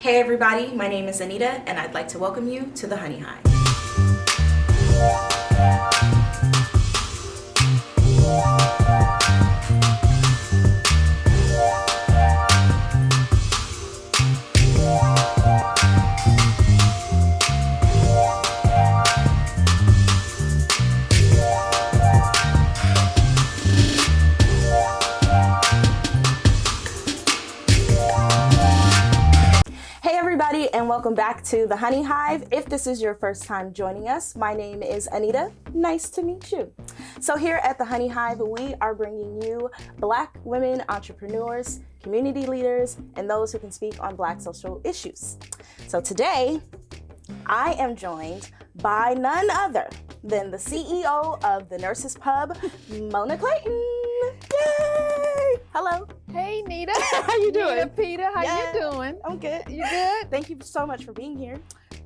Hey everybody, my name is Anita and I'd like to welcome you to the Honey Hive. And welcome back to the Honey Hive. If this is your first time joining us, my name is Anita. Nice to meet you. So here at the Honey Hive, we are bringing you Black women entrepreneurs, community leaders, and those who can speak on Black social issues. So today, I am joined by none other than the CEO of the Nurses Pub, Mona Clayton. Yay! Hello. Hey, Nita. How you doing? Nita, Peter, how you doing? I'm good. You good? Thank you so much for being here.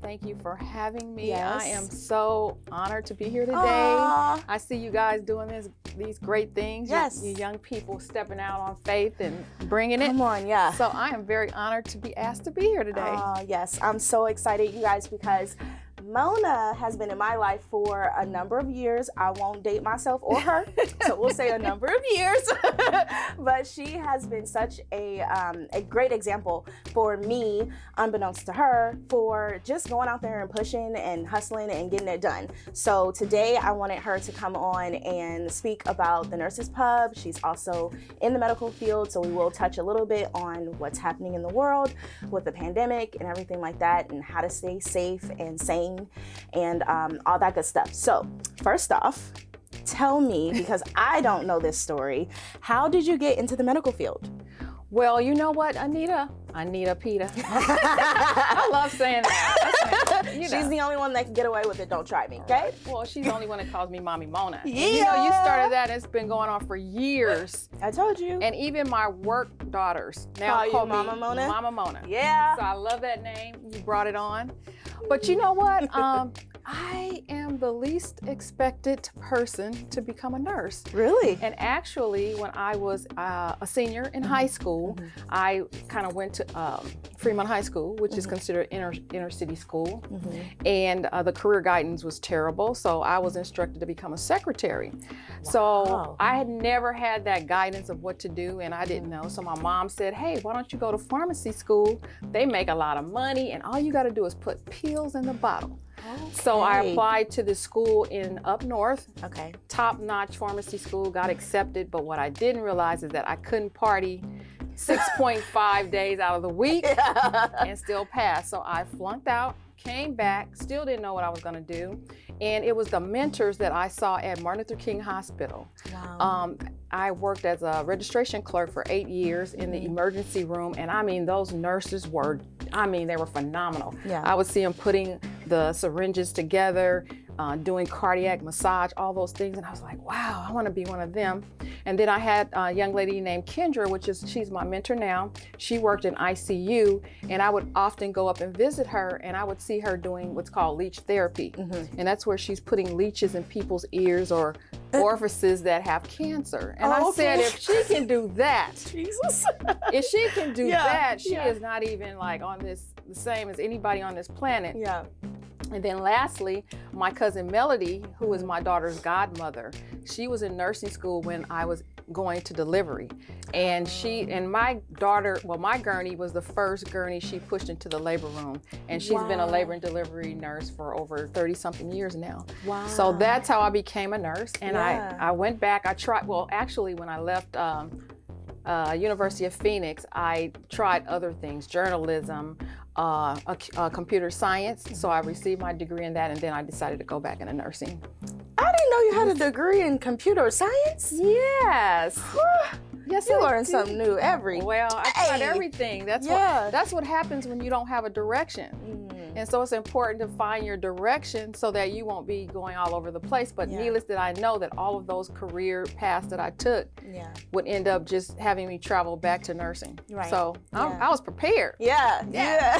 Thank you for having me. Yes. I am so honored to be here today. Aww. I see you guys doing these great things. Yes. You young people stepping out on faith and bringing it. Come on, yeah. So I am very honored to be asked to be here today. Yes, I'm so excited, you guys, because Mona has been in my life for a number of years. I won't date myself or her, so we'll say a number of years. But she has been such a great example for me, unbeknownst to her, for just going out there and pushing and hustling and getting it done. So today I wanted her to come on and speak about the Nurses Pub. She's also in the medical field, so we will touch a little bit on what's happening in the world with the pandemic and everything like that, and how to stay safe and sane and all that good stuff. So first off, tell me, because I don't know this story, how did you get into the medical field? Well, you know what, Anita Peter. I love saying that. She's the only one that can get away with it. Don't try me, okay? Well, she's the only one that calls me Mommy Mona. Yeah. And, you started that. It's been going on for years. I told you. And even my work daughters now call me Mama Mona? Mama Mona. Yeah. So I love that name. You brought it on. But you know what? I am the least expected person to become a nurse. Really? And actually, when I was a senior in high school, I kind of went to Fremont High School, which is considered inner city school. And the career guidance was terrible, so I was instructed to become a secretary. Wow. So I had never had that guidance of what to do, and I didn't know. So my mom said, hey, why don't you go to pharmacy school? They make a lot of money, and all you got to do is put pills in the bottle. Okay. So I applied to the school in up north. Okay. Top-notch pharmacy school, got accepted, but what I didn't realize is that I couldn't party 6.5 days out of the week and still pass. So I flunked out, came back, still didn't know what I was gonna do. And it was the mentors that I saw at Martin Luther King Hospital. Wow. I worked as a registration clerk for 8 years in the emergency room. And I mean, those nurses they were phenomenal. Yeah. I would see them putting the syringes together, doing cardiac massage, all those things. And I was like, wow, I want to be one of them. And then I had a young lady named Kendra, she's my mentor now. She worked in ICU, and I would often go up and visit her, and I would see her doing what's called leech therapy. And that's where she's putting leeches in people's ears or orifices that have cancer. And I said, if she can do that, Jesus. if she can do that, she is not even like the same as anybody on this planet. Yeah. And then lastly, my cousin Melody, who is my daughter's godmother, she was in nursing school when I was going to delivery. And my gurney was the first gurney she pushed into the labor room. And she's been a labor and delivery nurse for over 30 something years now. Wow. So that's how I became a nurse. And I went back, actually when I left University of Phoenix, I tried other things, journalism, computer science. So I received my degree in that, and then I decided to go back into nursing. I didn't know you had a degree in computer science. Yes. Yes, you learn something new every day. Well, I tried everything. That's what happens when you don't have a direction. And so it's important to find your direction so that you won't be going all over the place. But needless that I know that all of those career paths that I took would end up just having me travel back to nursing. Right. So I was prepared. Yeah.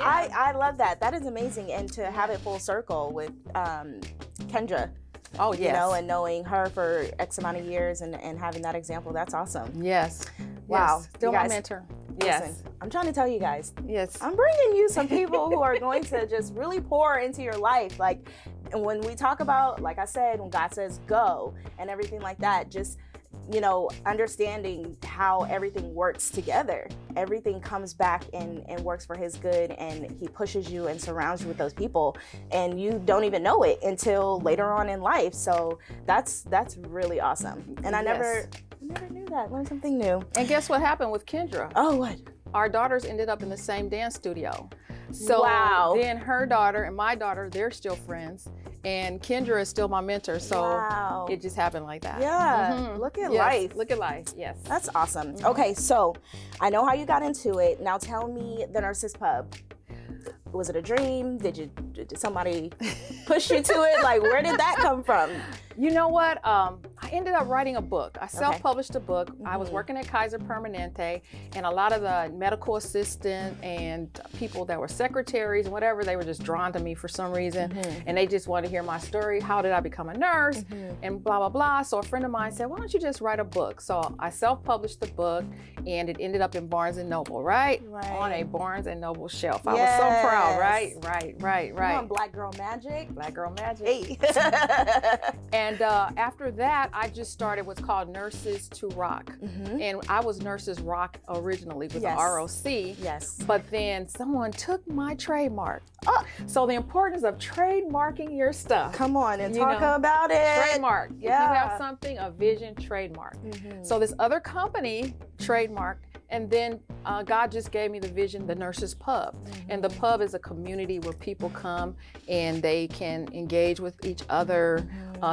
I love that. That is amazing. And to have it full circle with Kendra. Oh, yes. You know, and knowing her for X amount of years and having that example, that's awesome. Yes. Wow. Yes. Still my mentor. Yes. Listen, I'm trying to tell you guys, Yes. I'm bringing you some people who are going to just really pour into your life. Like, and when we talk about, like I said, when God says go and everything like that, just, understanding how everything works together. Everything comes back and works for his good, and he pushes you and surrounds you with those people, and you don't even know it until later on in life. So that's really awesome. And I never knew that. Learned something new. And guess what happened with Kendra? Oh, what? Our daughters ended up in the same dance studio. So Wow. then her daughter and my daughter, they're still friends. And Kendra is still my mentor. So Wow. it just happened like that. Yeah. Mhm. Look at Yes, life. Look at life. Yes. That's awesome. Okay, so I know how you got into it. Now tell me the Nurses Pub. Was it a dream? Did somebody push you to it? Like, where did that come from? You know what? I ended up writing a book. I self-published a book. I was working at Kaiser Permanente, and a lot of the medical assistant and people that were secretaries and whatever, they were just drawn to me for some reason, and they just wanted to hear my story. How did I become a nurse? And blah, blah, blah. So a friend of mine said, why don't you just write a book? So I self-published the book, and it ended up in Barnes & Noble, right? On a Barnes & Noble shelf. I was so proud, right? Come on, Black Girl Magic. Black Girl Magic. Hey. And after that, I just started what's called Nurses to Rock. And I was Nurses Rock originally with the ROC. Yes. But then someone took my trademark. So the importance of trademarking your stuff. Come on and talk about it. Trademark. Yeah. If you have something, a vision, trademark. So this other company trademarked, and then God just gave me the vision, the Nurses Pub. And the pub is a community where people come and they can engage with each other,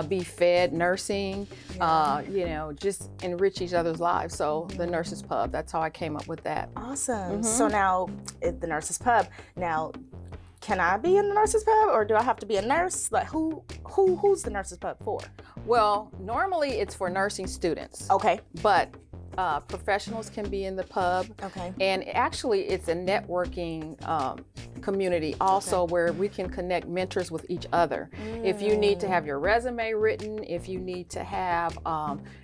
be fed nursing, just enrich each other's lives. So the Nurses Pub, that's how I came up with that. Awesome. So now the Nurses Pub. Now, can I be in the Nurses Pub, or do I have to be a nurse? Like, who's the Nurses Pub for? Well, normally it's for nursing students. Okay. But professionals can be in the pub. Okay. And actually, it's a networking community also where we can connect mentors with each other. If you need to have your resume written, if you need to have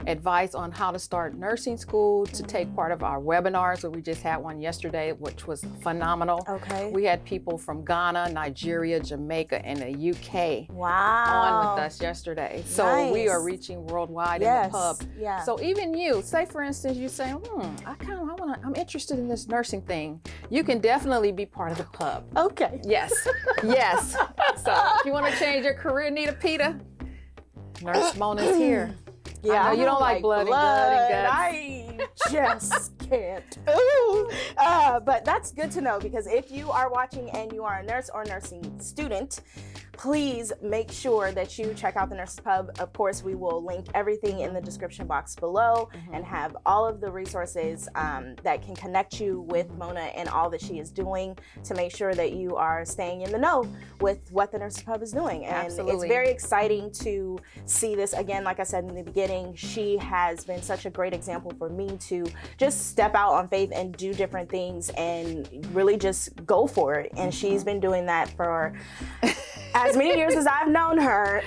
advice on how to start nursing school, to take part of our webinars, where we just had one yesterday, which was phenomenal. Okay. We had people from Ghana, Nigeria, Jamaica, and the UK Wow. on with us yesterday. So we are reaching worldwide in the pub. Yeah. So even you, say for instance, you say, I'm interested in this nursing thing. You can definitely be part of the pub. Okay. Yes, yes. So if you want to change your career, Nita Pita, Nurse Mona's here. Yeah, I know you don't like blood and guts. I just can't. Ooh. But that's good to know, because if you are watching and you are a nurse or nursing student, please make sure that you check out the Nurses Pub. Of course, we will link everything in the description box below and have all of the resources that can connect you with Mona and all that she is doing to make sure that you are staying in the know with what the Nurses Pub is doing. And it's very exciting to see this. Again, like I said in the beginning, she has been such a great example for me to just step out on faith and do different things and really just go for it. And she's been doing that for as many years as I've known her,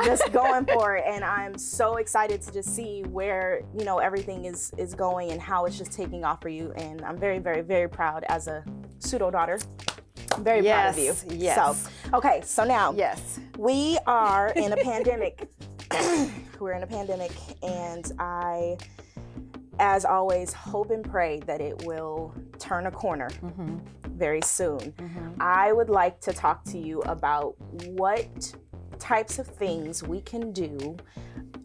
just going for it. And I'm so excited to just see where, everything is going and how it's just taking off for you. And I'm very, very, very proud as a pseudo daughter. I'm very proud of you. Yes. So, okay, so now we are in a pandemic. We're in a pandemic, and I, as always, hope and pray that it will turn a corner very soon. I would like to talk to you about what types of things we can do,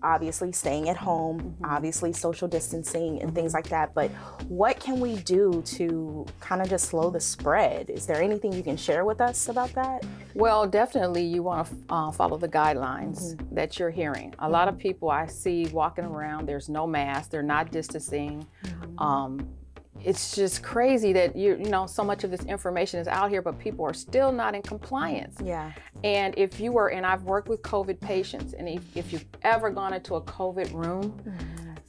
obviously staying at home, obviously social distancing and things like that, but what can we do to kind of just slow the spread? Is there anything you can share with us about that? Well, definitely you want to follow the guidelines that you're hearing. A lot of people I see walking around, there's no mask, they're not distancing. It's just crazy that so much of this information is out here, but people are still not in compliance. Yeah. And if you were, and I've worked with COVID patients, and if you've ever gone into a COVID room,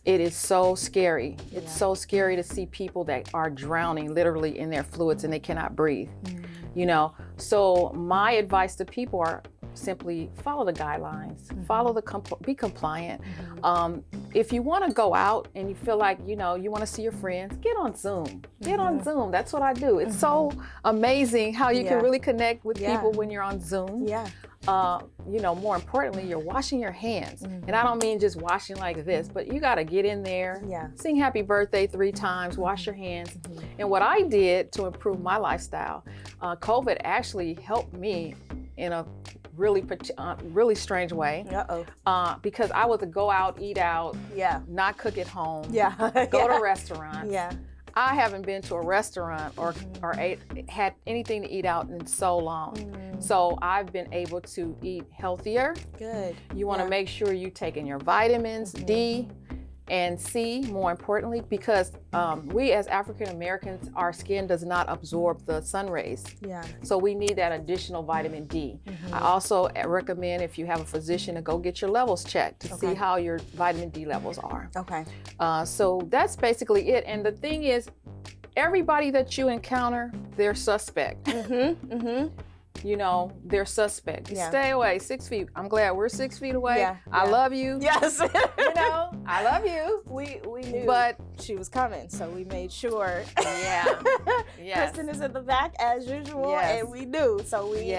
it is so scary. It's so scary to see people that are drowning literally in their fluids and they cannot breathe. So my advice to people are, simply follow the guidelines, follow the be compliant. If you want to go out and you feel like, you want to see your friends, get on Zoom. Get on Zoom. That's what I do. It's so amazing how you can really connect with people when you're on Zoom. Yeah. More importantly, you're washing your hands. And I don't mean just washing like this, but you got to get in there, sing happy birthday 3 times, wash your hands. And what I did to improve my lifestyle, COVID actually helped me in a really strange way. Because I would go out, eat out, not cook at home, go to restaurants. I haven't been to a restaurant or had anything to eat out in so long. So I've been able to eat healthier. Good. You want to make sure you're taking your vitamins, D and C, more importantly, because we as African Americans, our skin does not absorb the sun rays. So we need that additional vitamin D. I also recommend, if you have a physician, to go get your levels checked to see how your vitamin D levels are. So that's basically it. And the thing is, everybody that you encounter, they're suspect. They're suspect. Stay away 6 feet. I'm glad we're 6 feet away. I love you. Yes. I love you. We knew but she was coming, so we made sure. Kristen is in the back as usual, and we knew. So we,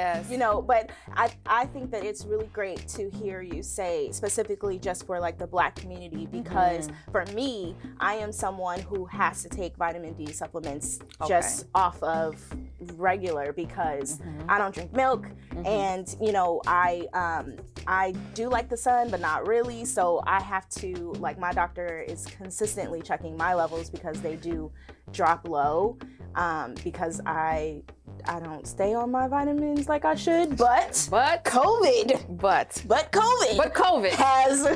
but I think that it's really great to hear you say, specifically just for like the Black community, because for me, I am someone who has to take vitamin D supplements just off of regular, because I don't drink milk, and I do like the sun, but not really. So I have to, like, my doctor is consistently checking my levels because they do drop low, because I don't stay on my vitamins like I should, but COVID has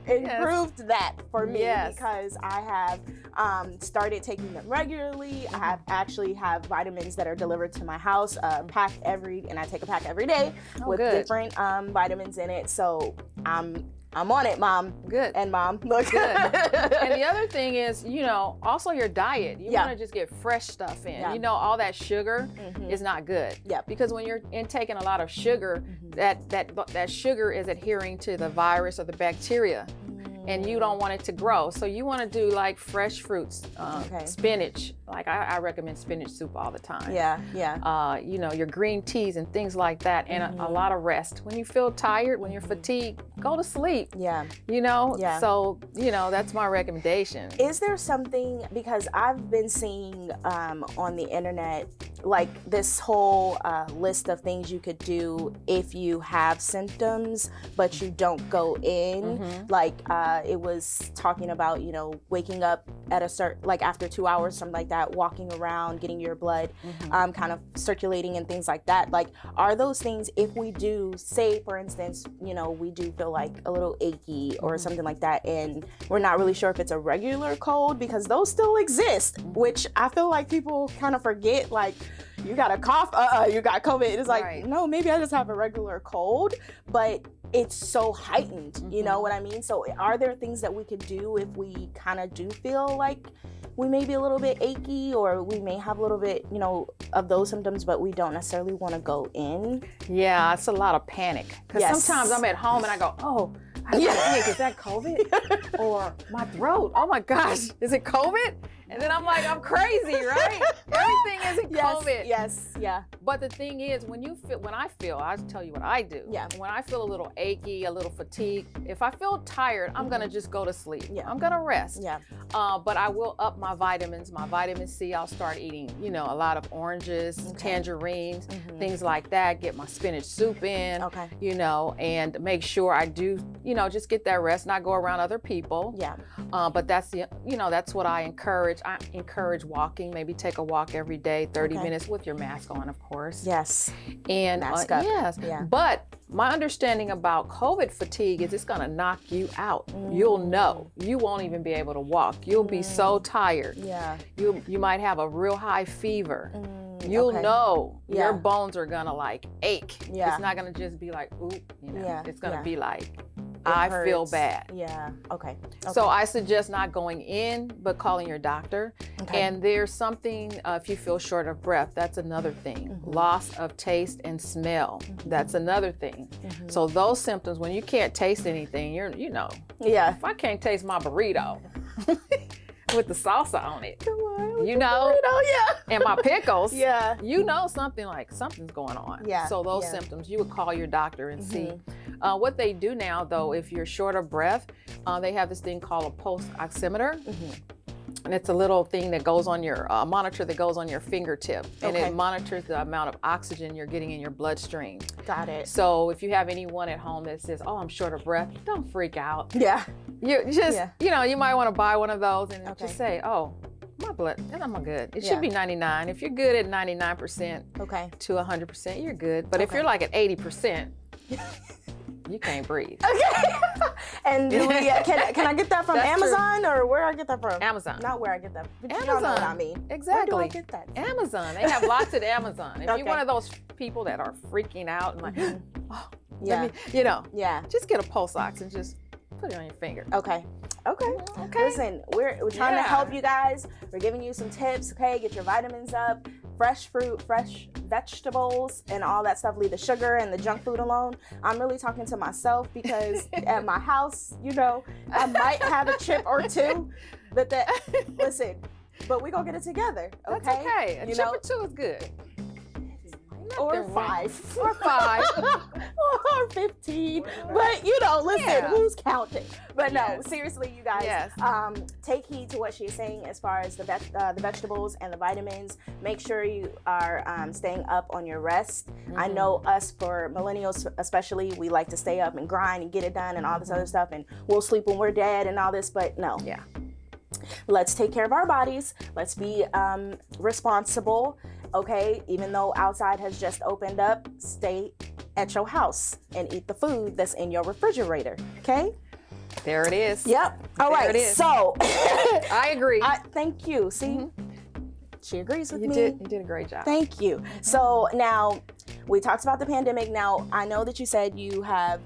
improved that for me, because I have started taking them regularly. I have vitamins that are delivered to my house, and I take a pack every day with different vitamins in it. So I'm on it, Mom. Good. And Mom, look. Good. And the other thing is, also your diet. You want to just get fresh stuff in. All that sugar is not good. Because when you're intaking a lot of sugar, that sugar is adhering to the virus or the bacteria. And you don't want it to grow. So you want to do like fresh fruits, spinach. Like I recommend spinach soup all the time. Your green teas and things like that, and a lot of rest. When you feel tired, when you're fatigued, go to sleep. So, that's my recommendation. Is there something, because I've been seeing on the internet, like this whole list of things you could do if you have symptoms, but you don't go in. Like it was talking about, waking up at a certain, like after 2 hours, something like that, walking around, getting your blood kind of circulating and things like that. Like, are those things, if we do, say for instance, we do feel like a little achy or something like that, and we're not really sure if it's a regular cold, because those still exist, which I feel like people kind of forget, like, you got a cough, you got COVID. It's like, no, maybe I just have a regular cold, but it's so heightened, you know what I mean? So are there things that we could do if we kind of do feel like we may be a little bit achy, or we may have a little bit, of those symptoms, but we don't necessarily want to go in? Yeah, it's a lot of panic. Because sometimes I'm at home and I go, oh, I think, is that COVID? Or my throat, oh my gosh, is it COVID? And then I'm like, I'm crazy, right? Everything isn't COVID. Yes. But the thing is, I'll tell you what I do. When I feel a little achy, a little fatigued, if I feel tired, I'm gonna just go to sleep. I'm gonna rest. But I will up my vitamins, my vitamin C. I'll start eating, a lot of oranges, tangerines, things like that. Get my spinach soup in, and make sure I do, just get that rest, not go around other people. But that's that's what I encourage. I encourage walking. Maybe take a walk every day, 30 minutes with your mask on, of course. And mask up. But my understanding about COVID fatigue is it's going to knock you out. You'll know. You won't even be able to walk. You'll be so tired. You might have a real high fever. You'll know your bones are going to like ache. It's not going to just be like, oop, it's going to be like, I feel hurts. bad. Yeah. Okay. So I suggest not going in, but calling your doctor. Okay. And there's something, if you feel short of breath, that's another thing. Loss of taste and smell, that's another thing. So those symptoms, when you can't taste anything, Yeah. if I can't taste my burrito with the salsa on it, Come on. Yeah. and my pickles, Yeah. something's going on. Yeah, So those yeah. symptoms, you would call your doctor and see. What they do now, though, if you're short of breath, they have this thing called a pulse oximeter. And it's a little thing that goes on your monitor that goes on your fingertip, and Okay. it monitors the amount of oxygen you're getting in your bloodstream. Got it. So if you have anyone at home that says, "Oh, I'm short of breath," don't freak out. Yeah. You just, Yeah. You might want to buy one of those and Okay. just say, "Oh, my blood, I'm good." It Yeah. should be 99. If you're good at 99% Okay. to 100%, you're good. But if Okay. you're like at 80%, you can't breathe. Okay. And do we, can I get that from That's true. Amazon or where I get that from? Amazon. Not where I get that. But you don't know what I Amazon. mean. Exactly. Where do I get that? Amazon. They have lots at Amazon. If Okay. you're one of those people that are freaking out and like, oh, Yeah. Yeah. just get a pulse ox and just put it on your finger. Okay. Okay. Okay. Listen, we're trying to Yeah. help you guys. We're giving you some tips. Okay, get your vitamins up, fresh fruit, fresh vegetables, and all that stuff. Leave the sugar and the junk food alone. I'm really talking to myself because at my house, I might have a chip or two, but listen, but we gonna get it together. Okay. That's okay. A You chip know- or two is good. Or Nothing wrong. 5. Or 5. or 15. But listen, Yeah. who's counting? But no, Yes. seriously, you guys, Yes. take heed to what she's saying as far as the vegetables and the vitamins. Make sure you are staying up on your rest. I know us, for millennials especially, we like to stay up and grind and get it done and all this other stuff, and we'll sleep when we're dead and all this, but no. Yeah. Let's take care of our bodies. Let's be responsible. Okay, even though outside has just opened up, stay at your house and eat the food that's in your refrigerator. Okay? There it is. Yep. All There right. it is. So, I agree. thank you. See, she agrees with You me. did a great job. Thank you. So now we talked about the pandemic. Now I know that you said you have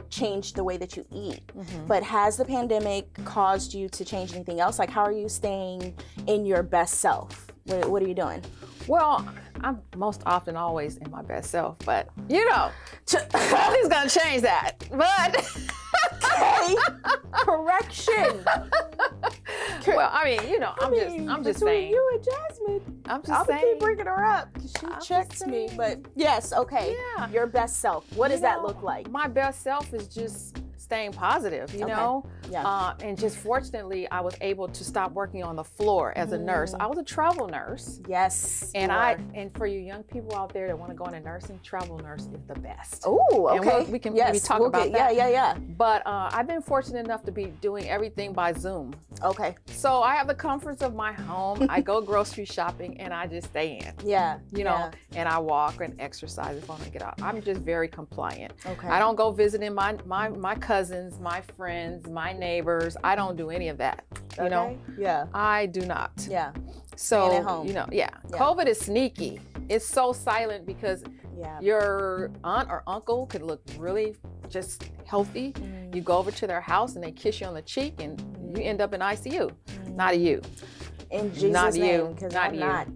changed the way that you eat, but has the pandemic caused you to change anything else? Like, how are you staying in your best self? What are you doing? Well, I'm most often always in my best self, but nothing's gonna change that. But Okay. Correction. well, I mean, I'm just between saying. you and Jasmine, I'm just I'm gonna saying. keep bringing her up because she I'm just checks me. saying. But yes, okay. Yeah. Your best self. What does that look like? My best self is just staying positive, you Okay. know? Yeah. And just fortunately, I was able to stop working on the floor as a nurse. I was a travel nurse. Yes. And you are. and for you young people out there that want to go into nursing, travel nurse is the best. Oh, And okay. we can yes, maybe talk we'll about get, that. Yeah. But I've been fortunate enough to be doing everything by Zoom. Okay. So I have the comforts of my home. I go grocery shopping and I just stay in, Yeah. you know, and I walk and exercise if I want to get out. I'm just very compliant. Okay. I don't go visiting my cousins, my friends, my neighbors. I don't do any of that. You know, Yeah. I do not. Yeah. So, Staying at home. Yeah. COVID is sneaky. It's so silent because Yeah. your aunt or uncle could look really just healthy. You go over to their house and they kiss you on the cheek and you end up in ICU. Not you. In Jesus' Not you. name, because Not I'm you. not.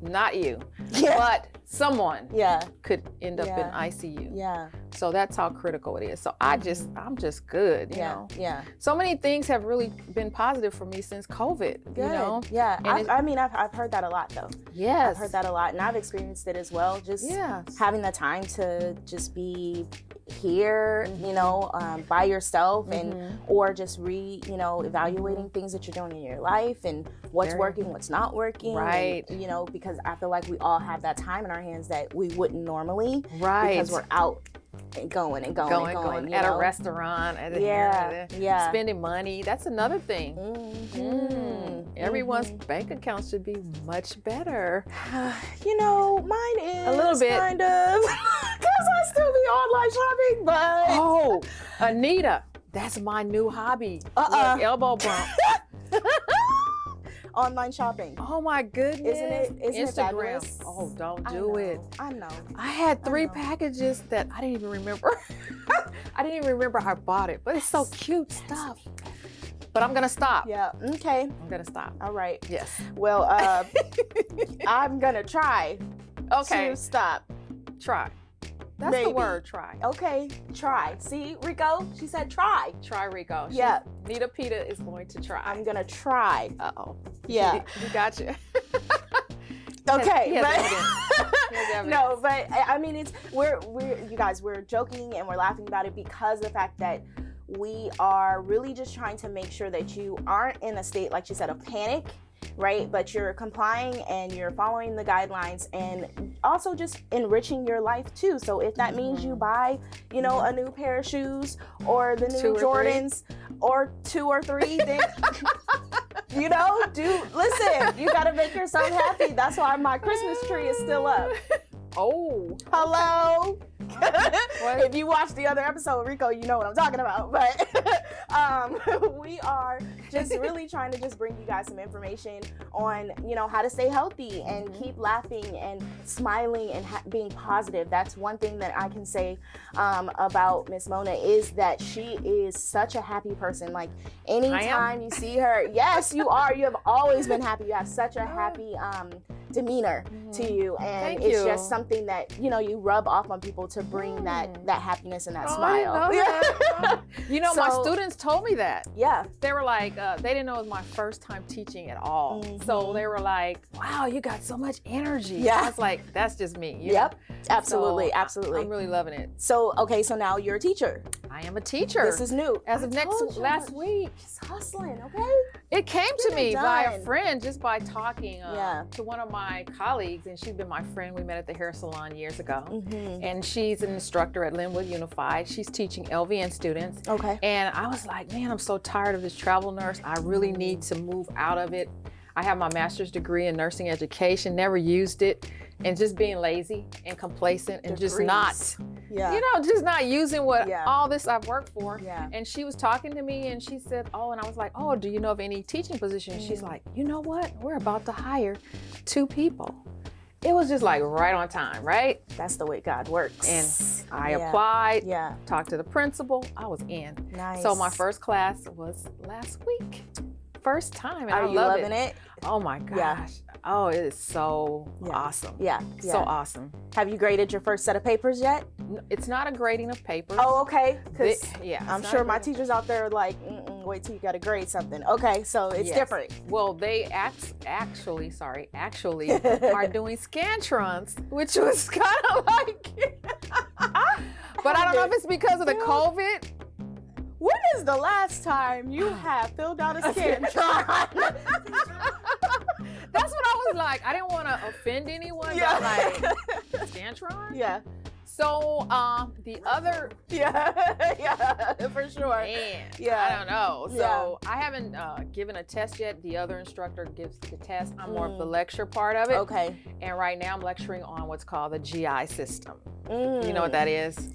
Not you. Yeah. But someone Yeah. could end up in Yeah. ICU. Yeah. So that's how critical it is. So I'm just good, you know. Yeah. So many things have really been positive for me since COVID, Good. you know. Yeah. And I've heard that a lot though. Yes. I've heard that a lot, and I've experienced it as well. Just Yes. having the time to just be here, you know, by yourself, and or just evaluating things that you're doing in your life and what's Very- working, what's not working. Right. And, because I feel like we all have that time in our hands that we wouldn't normally, Right. because we're out and going and going and going. you at know? a restaurant, at a Yeah. Yeah. spending money. That's another thing. Mhm. Everyone's bank account should be much better. Mine is A little bit. kind of, because I still be online shopping, but Oh, Anita, that's my new hobby. Uh-uh. Look, elbow bump. online shopping. Oh my goodness. Isn't it Instagram. fabulous? Oh, don't do it. I know. I had 3 know. packages that I didn't even remember. I didn't even remember I bought it, but it's so cute stuff. But I'm gonna stop. Yeah. Okay. I'm gonna stop. All right. Yes. Well, I'm gonna try Okay. to stop. Try. That's Maybe. the word. Try. Okay. Try. See, Rico? She said try. Try, Rico. Yeah. Nita Pita is going to try. I'm gonna try. Uh-oh. Yeah. You got you. Okay. He has but- evidence. He has evidence. No, but I mean, it's we're you guys, we're joking and we're laughing about it because of the fact that we are really just trying to make sure that you aren't in a state, like you said, of panic, right? But you're complying and you're following the guidelines and also just enriching your life too. So if that means you buy, you know, a new pair of shoes or the new 2 or 3. Jordans or 2 or 3, then you know, listen, you gotta make yourself happy. That's why my Christmas tree is still up. Oh. Hello. What? If you watched the other episode, Rico, you know what I'm talking about. But we are just really trying to just bring you guys some information on, you know, how to stay healthy and keep laughing and smiling and being positive. That's one thing that I can say about Miss Mona is that she is such a happy person. Like anytime you see her, yes, you are. You have always been happy. You have such a happy demeanor to you, and Thank it's you. just something that, you know, you rub off on people to bring that happiness and that Oh, smile. I didn't know that. You know, my So- students told me that. Yeah. They were like, they didn't know it was my first time teaching at all. So they were like, wow, you got so much energy. Yeah. I was like, that's just me. you Yep. know? Absolutely. So absolutely. I'm really loving it. So, okay, so now you're a teacher. I am a teacher. This is new. As of I told last y'all, week. she's hustling, okay? It came to Get it me by a done. friend just by talking Yeah. to one of my colleagues, and she's been my friend. We met at the hair salon years ago. Mm-hmm. And she's an instructor at Linwood Unified. She's teaching LVN students. Okay. And I was like, man, I'm so tired of this travel nurse. I really need to move out of it. I have my master's degree in nursing education, never used it, and just being lazy and complacent and just not, Yeah. you know, just not using what Yeah. all this I've worked for. Yeah. And she was talking to me and she said, oh, and I was like, oh, do you know of any teaching positions? She's like, you know what? We're about to hire 2 people. It was just like right on time, right? That's the way God works. And I Yeah. applied, Yeah. talked to the principal, I was in. Nice. So my first class was last week. First time, and Are I you love loving it? Oh my gosh. Yeah. Oh, it is so Yeah. awesome. Yeah. So awesome. Have you graded your first set of papers yet? It's not a grading of papers. Oh, okay. Because yeah. I'm it's sure not a my grading. teachers out there are like, wait till you got to grade something. Okay, so it's Yes. different. Well, they actually are doing Scantrons, which was kind of like, but I don't know if it's because of the COVID. When is the last time you have filled out a Scantron? That's what I was like. I didn't want to offend anyone, Yeah. but like, Scantron? Yeah. So, the other, Yeah, for sure. man, Yeah. I don't know. So I haven't given a test yet. The other instructor gives the test. I'm more of the lecture part of it. Okay. And right now I'm lecturing on what's called the GI system. Mm. You know what that is?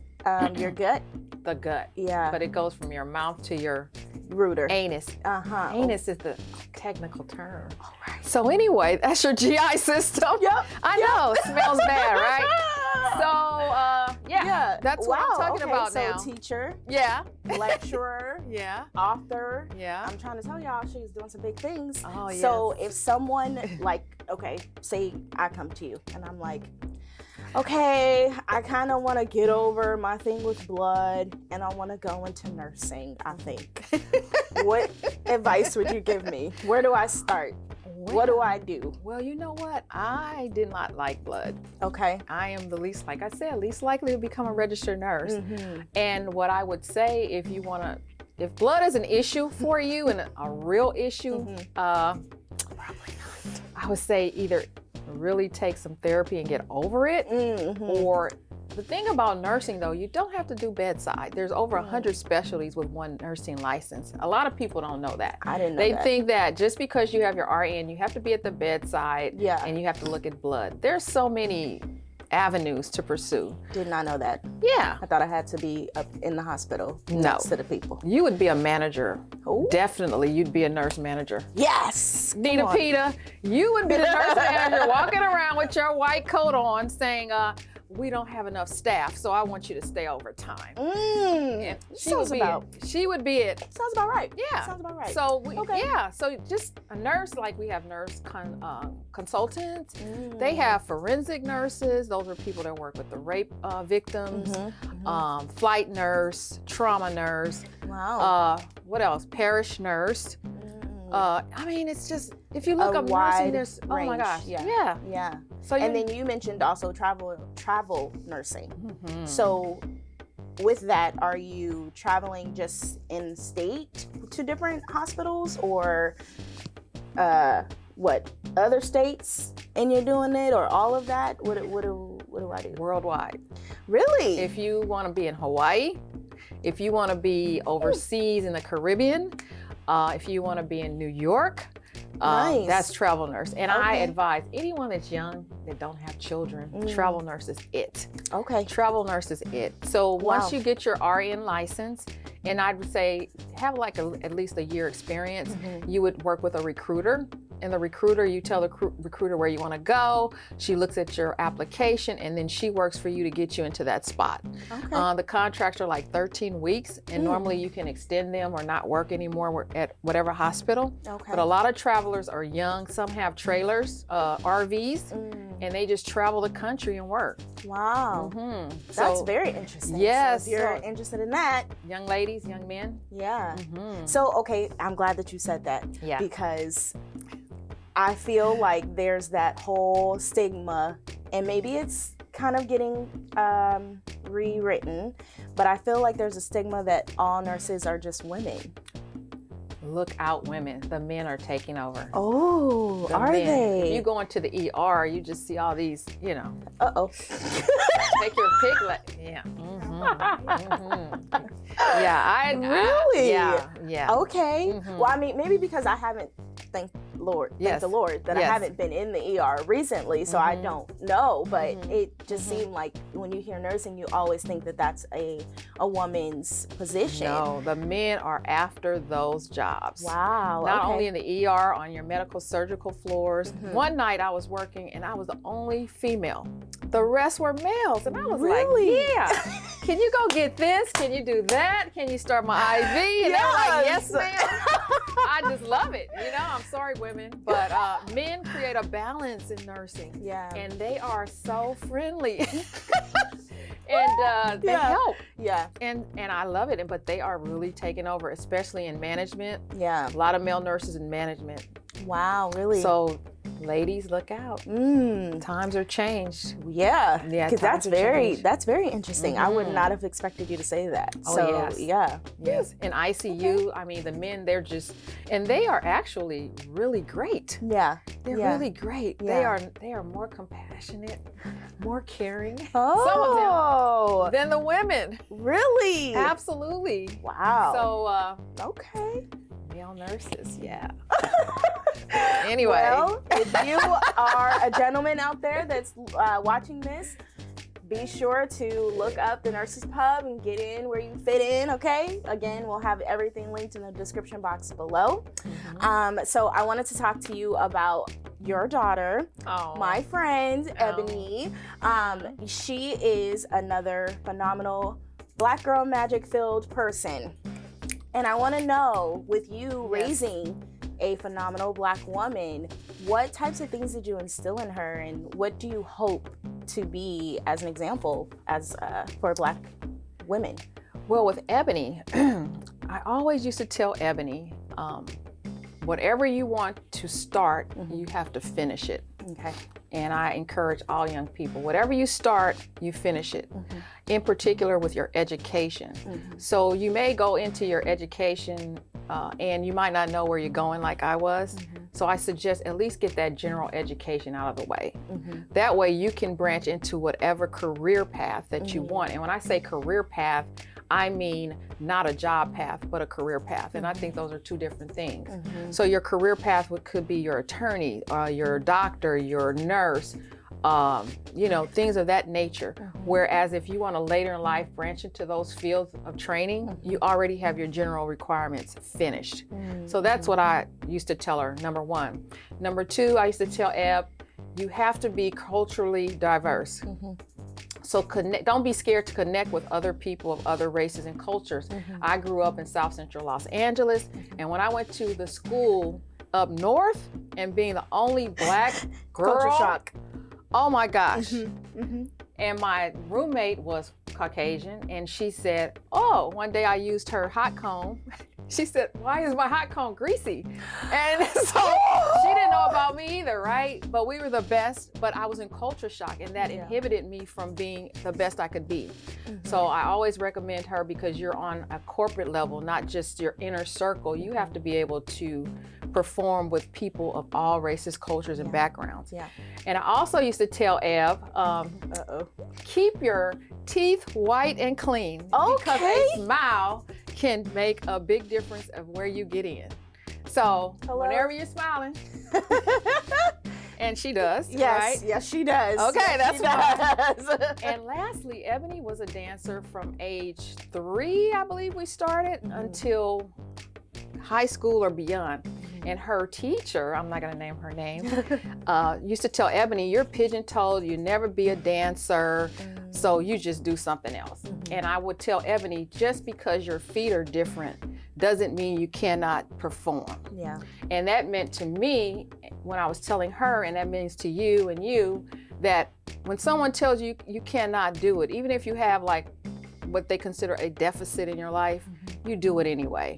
Your gut? The gut. Yeah. But it goes from your mouth to your Rooter. anus. Uh-huh. Anus is the technical term. So anyway, that's your GI system. Yep. I know, it smells bad, right? So, yeah, that's what I'm talking about so now. Teacher, Yeah, lecturer, yeah, author. yeah. I'm trying to tell y'all she's doing some big things. Oh, So yes. if someone like, okay, say I come to you and I'm like, okay, I kind of want to get over my thing with blood and I want to go into nursing, I think. What advice would you give me? Where do I start? What do I do? Well, you know what? I did not like blood. Okay. I am the least, like I said, least likely to become a registered nurse. Mm-hmm. And what I would say, if you want to, if blood is an issue for you and a real issue, I would say either really take some therapy and get over it, Mm-hmm. or the thing about nursing though, you don't have to do bedside. There's over 100 specialties with one nursing license. A lot of people don't know that. I didn't know They that. think that just because you have your RN, you have to be at the bedside Yeah. and you have to look at blood. There's so many avenues to pursue. Did not know that. Yeah. I thought I had to be up in the hospital No. next to the people. You would be a manager. Ooh. Definitely, you'd be a nurse manager. Yes. Nita Come on. Pita, you would be the nurse manager walking around with your white coat on saying, we don't have enough staff, so I want you to stay overtime. And Sounds about she would be it. sounds about right. Yeah. Sounds about right. So Okay. so just a nurse, like we have nurse consultants. They have forensic nurses. Those are people that work with the rape victims. Flight nurse, trauma nurse. Wow. What else? Parish nurse. I mean, it's just, if you look A up nursing, wide there's, oh my range. gosh. Yeah. Yeah. So And then you mentioned also travel nursing. So with that, are you traveling just in state to different hospitals, or what other states, and you're doing it, or all of that? What do I do? worldwide. Really? If you want to be in Hawaii, if you want to be overseas in the Caribbean, if you want to be in New York, Nice. that's travel nurse. And I Okay. advise anyone that's young that don't have children, travel nurse is it. Okay. Travel nurse is it. So once Wow. you get your RN license, and I would say have like at least a year experience, you would work with a recruiter. And the recruiter, you tell the recruiter where you want to go. She looks at your application, and then she works for you to get you into that spot. Okay. The contracts are like 13 weeks, and normally you can extend them or not work anymore at whatever hospital. Okay. But a lot of travelers are young. Some have trailers, RVs, and they just travel the country and work. Wow. That's So, very interesting. Yes, So if you're so- interested in that, young ladies, young men. yeah. So, okay, I'm glad that you said that. Yeah. Because I feel like there's that whole stigma, and maybe it's kind of getting rewritten, but I feel like there's a stigma that all nurses are just women. Look out, women. The men are taking over. Oh, The are men. they? If you go into the ER, you just see all these, Uh-oh. take your pick. Yeah. Yeah, Really? yeah. Okay. Well, I mean, maybe because I haven't, thank Yes. the Lord, that I Yes. haven't been in the ER recently, so I don't know. But it just seemed like when you hear nursing, you always think that that's a woman's position. No, the men are after those jobs. Wow. Not okay. only in the ER, on your medical surgical floors. One night I was working and I was the only female. The rest were males. And I was Really? like, yeah. Can you go get this? Can you do that? Can you start my IV? And they're like, yes, Yes. ma'am. I just love it. I'm sorry, women. But men create a balance in nursing. Yeah. And they are so friendly. And they Yeah. help. Yeah. And I love it. But they are really taking over, especially in management. Yeah. A lot of male nurses in management. Wow. Really. So, ladies, look out. Times are changed. Yeah. Yeah, Because times have changed. that's very interesting. I would not have expected you to say that. Oh, so yes. yeah. Yes. In ICU, I mean, the men, they're just, and they are actually really great. Yeah. They're Yeah. really great. Yeah. They are more compassionate, more caring Oh. than the women. Really? Absolutely. Wow. So, Okay. male nurses, yeah. Anyway. Well, if you are a gentleman out there that's watching this, be sure to look up the Nurses Pub and get in where you fit in, okay? Again, we'll have everything linked in the description box below. So I wanted to talk to you about your daughter, Oh. my friend, Ebony. She is another phenomenal Black girl magic filled person. And I want to know, with you raising a phenomenal Black woman, what types of things did you instill in her, and what do you hope to be as an example for Black women? Well, with Ebony, I always used to tell Ebony, whatever you want to start, you have to finish it. Okay. And I encourage all young people, whatever you start, you finish it. In particular with your education. So you may go into your education and you might not know where you're going like I was. So I suggest at least get that general education out of the way. That way you can branch into whatever career path that you want. And when I say career path, I mean not a job path, but a career path. And I think those are two different things. So your career path could be your attorney, your doctor, your nurse, things of that nature. Whereas if you want to later in life branch into those fields of training, you already have your general requirements finished. So that's what I used to tell her, number one. Number two, I used to tell Eb, you have to be culturally diverse. So don't be scared to connect with other people of other races and cultures. I grew up in South Central Los Angeles, and when I went to the school up north and being the only Black girl, Culture shock. oh my gosh. And my roommate was Caucasian, and she said, oh, one day I used her hot comb. She said, why is my hot comb greasy? And so she didn't know about me either, right? But we were the best, but I was in culture shock, and that inhibited me from being the best I could be. So I always recommend her, because you're on a corporate level, not just your inner circle. You have to be able to perform with people of all races, cultures, and backgrounds. And I also used to tell Eb, keep your teeth white and clean, because a smile can make a big difference of where you get in. So whenever you're smiling, and she does, right? Yes, she does. Okay, yes, that's fine. And lastly, Ebony was a dancer from age 3, I believe we started, until high school or beyond. And her teacher, I'm not going to name her name, used to tell Ebony, you're pigeon-toed, you never be a dancer, so you just do something else. And I would tell Ebony, just because your feet are different doesn't mean you cannot perform. And that meant to me, when I was telling her, and that means to you and you, that when someone tells you you cannot do it, even if you have like what they consider a deficit in your life, you do it anyway.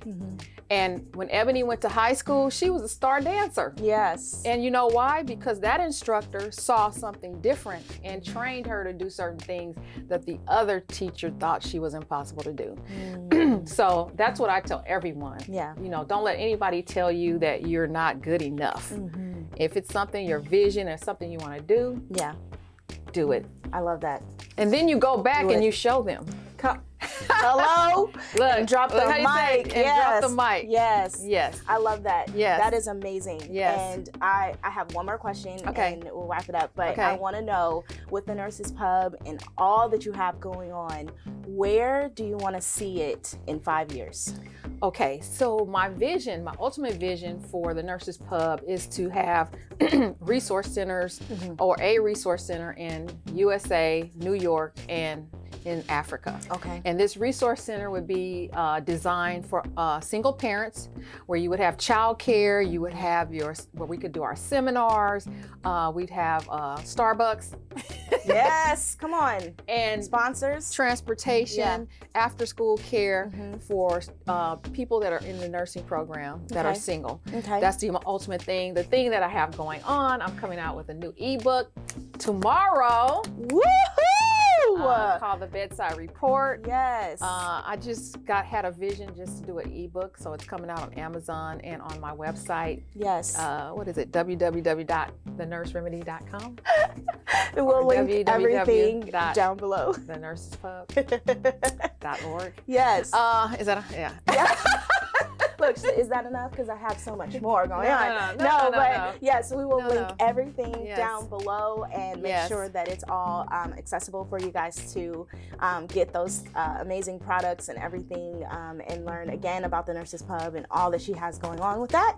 And when Ebony went to high school, she was a star dancer. Yes. And you know why? Because that instructor saw something different and trained her to do certain things that the other teacher thought she was impossible to do. So that's what I tell everyone. Don't let anybody tell you that you're not good enough. If it's something, your vision, or something you want to do, do it. I love that. And then you go back and you show them. Hello? Look, and drop the mic. Drop the mic. Yes. I love that. That is amazing. And I have one more question, and we'll wrap it up. But I want to know, with the Nurses Pub and all that you have going on, where do you want to see it in 5 years? Okay, so my ultimate vision for the Nurses Pub is to have resource centers, or a resource center in USA, New York, and in Africa. And this resource center would be designed for single parents, where you would have childcare, you would have where we could do our seminars, we'd have Starbucks. Yes, come on. And sponsors, transportation, after school care for people that are in the nursing program that are single. That's the ultimate thing. The thing that I have going on, I'm coming out with a new ebook tomorrow. Woohoo! Called The Bedside Report. Yes. I just had a vision just to do an ebook, so it's coming out on Amazon and on my website. Yes. What is it? www.thenurseremedy.com. We'll link everything down below. TheNursesPub.org. Yes. Is that yeah. Look, is that enough? Because I have so much more going on. No, yes, we will link everything down below and make sure that it's all accessible for you guys to get those amazing products and everything, and learn again about the Nurses Pub and all that she has going on with that.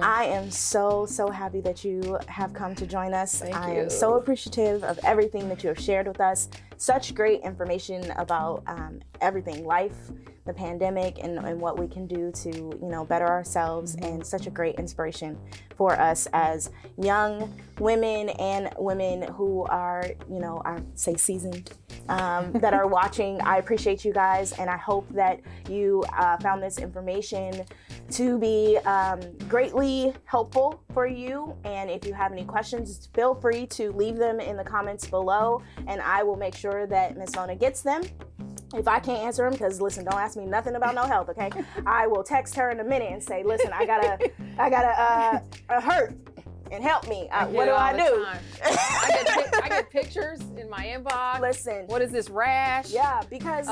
I am so happy that you have come to join us. Thank I you. am so appreciative of everything that you have shared with us. Such great information about everything, life, the pandemic, and what we can do to better ourselves, and such a great inspiration for us as young women and women who are I say seasoned, that are watching. I appreciate you guys, and I hope that you found this information to be greatly helpful for you. And if you have any questions, feel free to leave them in the comments below, and I will make sure that Miss Mona gets them. If I can't answer them, because listen, don't ask me nothing about no health, okay? I will text her in a minute and say, listen, I gotta hurt and help me. What do I do? I get pictures in my inbox. Listen. What is this rash? Yeah, because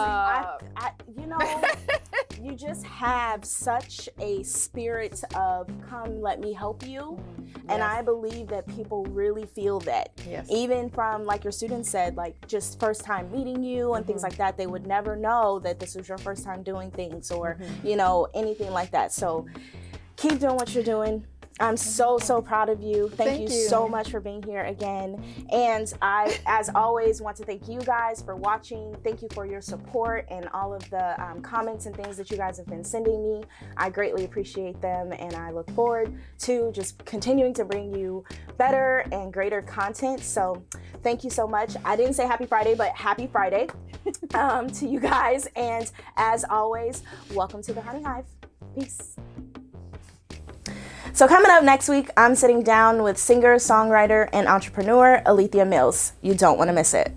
you just have such a spirit of come, let me help you. And I believe that people really feel that. Yes. Even from, like your students said, like just first time meeting you and things like that, they would never know that this was your first time doing things or, you know, anything like that. So keep doing what you're doing. I'm so proud of you. Thank you so much for being here again. And I, as always, want to thank you guys for watching. Thank you for your support and all of the comments and things that you guys have been sending me. I greatly appreciate them, and I look forward to just continuing to bring you better and greater content. So thank you so much. I didn't say happy Friday, but happy Friday to you guys. And as always, welcome to the Honey Hive. Peace. So coming up next week, I'm sitting down with singer, songwriter, and entrepreneur Alethea Mills. You don't want to miss it.